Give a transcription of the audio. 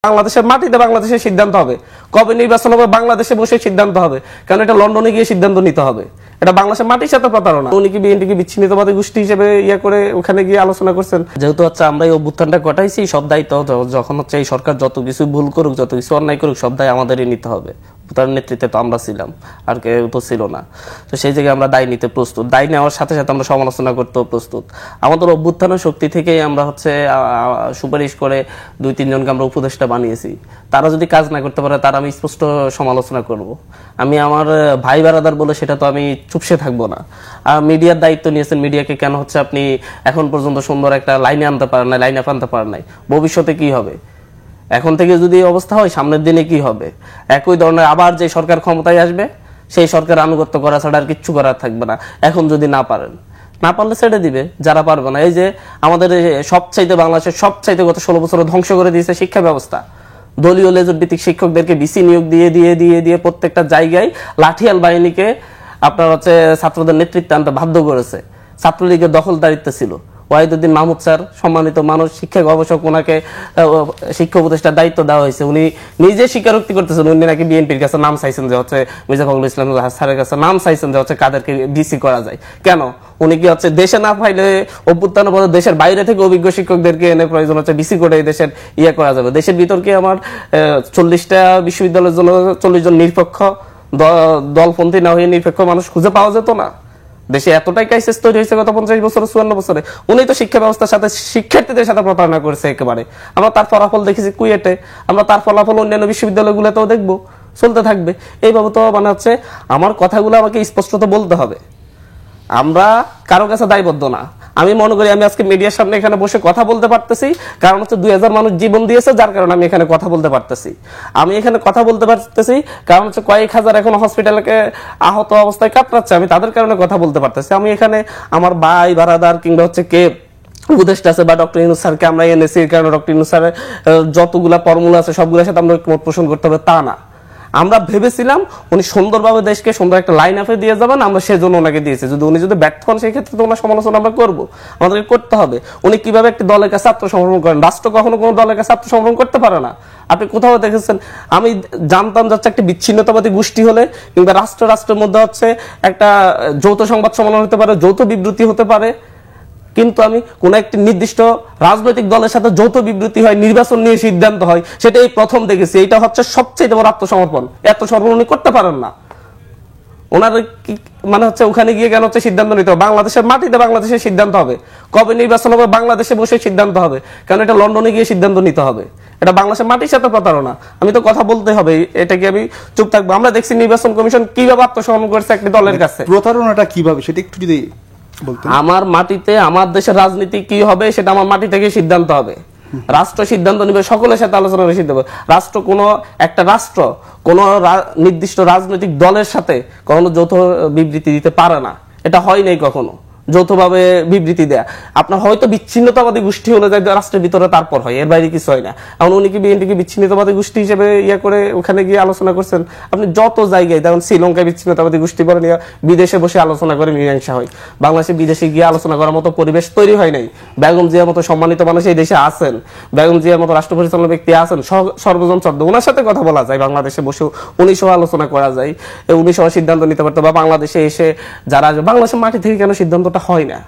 বাংলাদেশের মাটিতে বাংলাদেশের সিদ্ধান্ত হবে, কবে নির্বাচন হবে বাংলাদেশে বসে সিদ্ধান্ত হবে, কারণ এটা লন্ডনে গিয়ে সিদ্ধান্ত নিতে হবে। এটা বাংলাদেশের মাটির সাথে প্রতারণা। উনি কি বিএনপিকে বিচ্ছিন্নতাবাদী গোষ্ঠী হিসেবে করে ওখানে গিয়ে আলোচনা করছেন? যেহেতু আমরা এই অভ্যুত্থানটা ঘটাইছি, সব দায়িত্ব যখন এই সরকার যত কিছু ভুল করুক, যত কিছু অন্যায় করুক, সব দায় আমাদেরই নিতে হবে। তার নেতৃত্বে তো আমরা ছিলাম, আর কেউ তো ছিল না। তো সেই জায়গায় আমরা দায় নিতে প্রস্তুত, দায় নেওয়ার সাথে সাথে আমরা সমালোচনা করতেও প্রস্তুত। আমাদের অভ্যুত্থানের শক্তি থেকেই আমরা সুপারিশ করে 2-3 জনকে আমরা উপদেষ্টা বানিয়েছি। তারা যদি কাজ না করতে পারে, তার আমি স্পষ্ট সমালোচনা করব। আমি আমার ভাই বারাদার বলে সেটা তো আমি চুপসে থাকবো না। আর মিডিয়ার দায়িত্ব নিয়েছেন, মিডিয়াকে কেন আপনি এখন পর্যন্ত সুন্দর একটা লাইনে আনতে পারেন নাই, লাইন আপ আনতে পারেন নাই? ভবিষ্যতে কি হবে? এখন থেকে যদি অবস্থা হয়, সামনের দিনে কি হবে? একই ধরনের আবার যে সরকার ক্ষমতায় আসবে, সেই সরকার আনুগত্য করা ছাড়া আর কিচ্ছু করার থাকবে না। এখন যদি না পারেন, না পারলে ছেড়ে দিবে যারা পারবে না। এই যে আমাদের সবচাইতে বাংলাদেশের সবচাইতে গত 16 বছর ধ্বংস করে দিয়েছে শিক্ষা ব্যবস্থা। দলীয় লেজুর ভিত্তিক শিক্ষকদেরকে বিসি নিয়োগ দিয়ে প্রত্যেকটা জায়গায় লাঠিয়াল বাহিনীকে ছাত্রদের নেতৃত্বে আনতে বাধ্য করেছে। ছাত্রলীগের দখলদারিত্ব ছিল। ওয়াহিদুদ্দিন মাহমুদ স্যার, সম্মানিত মানুষ, শিক্ষা গবেষক, ওনাকে শিক্ষা উপদেষ্টার দায়িত্ব দেওয়া হয়েছে। উনি নিজে স্বীকারোক্তি করতেছেন, উনি নাকি বিএনপির কাছে নাম চাইছেন যে মির্জা ফখরুল ইসলাম স্যারের কাছে নাম চাইছেন যে কাদেরকে বিসি করা যায়। কেন? উনি কি দেশে না পাইলে অভ্যুত্থান পরে দেশের বাইরে থেকে অভিজ্ঞ শিক্ষকদেরকে এনে প্রয়োজন বিসি করে দেশের করা যাবে? দেশের ভিতর কি আমার 40টা বিশ্ববিদ্যালয়ের জন্য 40 জন নিরপেক্ষ দলপন্থী না হয়ে নিরপেক্ষ মানুষ খুঁজে পাওয়া যেত না? দেশে এতটাই ক্রাইসিস তৈরি হয়েছে গত 50 বছর 54 বছরে। উনি তো শিক্ষা ব্যবস্থার সাথে, শিক্ষার্থীদের সাথে প্রতারণা করেছে একেবারে। আমরা তার ফলাফল দেখেছি কুয়েটে, আমরা তার ফলাফল অন্যান্য বিশ্ববিদ্যালয়গুলোতেও দেখবো, চলতে থাকবে এইভাবে। তো আমার কথাগুলো আমাকে স্পষ্টত বলতে হবে। আমরা কারো কাছে দায়বদ্ধ না। আমি মনে করি আমি আজকে মিডিয়ার সামনে এখানে বসে কথা বলতে পারতেছি, কারণ 2000 মানুষ জীবন দিয়েছে, যার কারণে আমি এখানে কথা বলতে পারতেছি। আমি এখানে কথা বলতে পারতেছি কারণ কয়েক হাজার এখন হসপিটালে আহত অবস্থায় কাতরাচ্ছে, আমি তাদের কারণে কথা বলতে পারতেছি। আমি এখানে আমার ভাই বারাদার কিংবা কে উপদেষ্টা আছে বা ডক্টর ইউনূস স্যারকে আমরা এনেছি, কারণ ডক্টর ইউনূস স্যারের যতগুলা ফর্মুলা আছে সবগুলোর সাথে আমরা মত পোষণ করতে হবে তা না। আমরা ভেবেছিলাম উনি সুন্দরভাবে দেশকে সুন্দর একটা লাইন আপে দিয়ে যাবেন, আমরা সেজন্য ওনাকে দিয়েছি। উনি যদি ব্যর্থ হন, সেই ক্ষেত্রে তো ওনার সমালোচনা আমরা করবো, আমাদেরকে করতে হবে। উনি কিভাবে একটি দলের কাছে আত্মসমর্পণ করেন? রাষ্ট্র কখনো কোনো দলের কাছে আত্মসমর্পণ করতে পারে না। আপনি কোথাও দেখেছেন? আমি জানতাম একটি বিচ্ছিন্নতাবাদী গোষ্ঠী হলে কিংবা রাষ্ট্রের মধ্যে একটা যৌথ সংবাদ সম্মেলন হতে পারে, যৌথ বিবৃতি হতে পারে, কিন্তু আমি কোন একটি নির্দিষ্ট রাজনৈতিক দলের সাথে যৌথ বিবৃতি হয়, নির্বাচন নিয়ে সিদ্ধান্ত হয়, সেটা এই প্রথম দেখেছি। এটা সবচেয়ে বড় আত্মসমর্পণ। আত্মসমর্পণ উনি করতে পারেন না। ওনার ওখানে গিয়ে কেন সিদ্ধান্ত নিতে হবে? বাংলাদেশের মাটিতে বাংলাদেশের সিদ্ধান্ত হবে, কবে নির্বাচন হবে বাংলাদেশে বসে সিদ্ধান্ত হবে, কারণ এটা লন্ডনে গিয়ে সিদ্ধান্ত নিতে হবে। এটা বাংলাদেশের মাটির সাথে প্রতারণা। আমি তো কথা বলতে হবে, এটা কি আমি চুপ থাকবো? আমরা দেখছি নির্বাচন কমিশন কিভাবে আত্মসমর্পণ করেছে একটি দলের কাছে। প্রতারণাটা কিভাবে, সেটা একটু যদি আমার মাটিতে আমার দেশের রাজনীতি কি হবে সেটা আমার মাটি থেকে সিদ্ধান্ত হবে। রাষ্ট্র সিদ্ধান্ত নিবে, সকলের সাথে আলোচনা করে সিদ্ধান্ত হবে। রাষ্ট্র কোন নির্দিষ্ট রাজনৈতিক দলের সাথে কখনো যৌথ বিবৃতি দিতে পারে না। এটা হয় নাই কখনো যৌথভাবে বিবৃতি দেয়া। আপনার হয়তো বিচ্ছিন্নতাবাদী গোষ্ঠী হলে যায় রাষ্ট্রের ভিতরে, তারপর হয়, এর বাইরে কিছু হয় না। এখন উনি কি বিএনপিকে বিচ্ছিন্নতাবাদী গোষ্ঠী হিসেবে করে ওখানে গিয়ে আলোচনা করছেন? আপনি যত জায়গায় দেখুন, শ্রীলঙ্কায় বিচ্ছিন্নতাবাদী গোষ্ঠী করে নিয়ে বিদেশে বসে আলোচনা করে মীমাংসা হয়। বাংলাদেশে বিদেশে গিয়ে আলোচনা করার মতো পরিবেশ তৈরি হয় নাই। বেগম জিয়ার মতো সম্মানিত মানুষ এই দেশে আছেন, বেগম জিয়ার মতো রাষ্ট্র পরিচালনা ব্যক্তি আছেন, সর্বজন শ্রদ্ধ, ওনার সাথে কথা বলা যায়, বাংলাদেশে বসে উনি সহ আলোচনা করা যায়, উনি সহ সিদ্ধান্ত নিতে পারতো। বা বাংলাদেশে এসে যারা বাংলাদেশের মাটি থেকে কেন সিদ্ধান্তটা হয় না?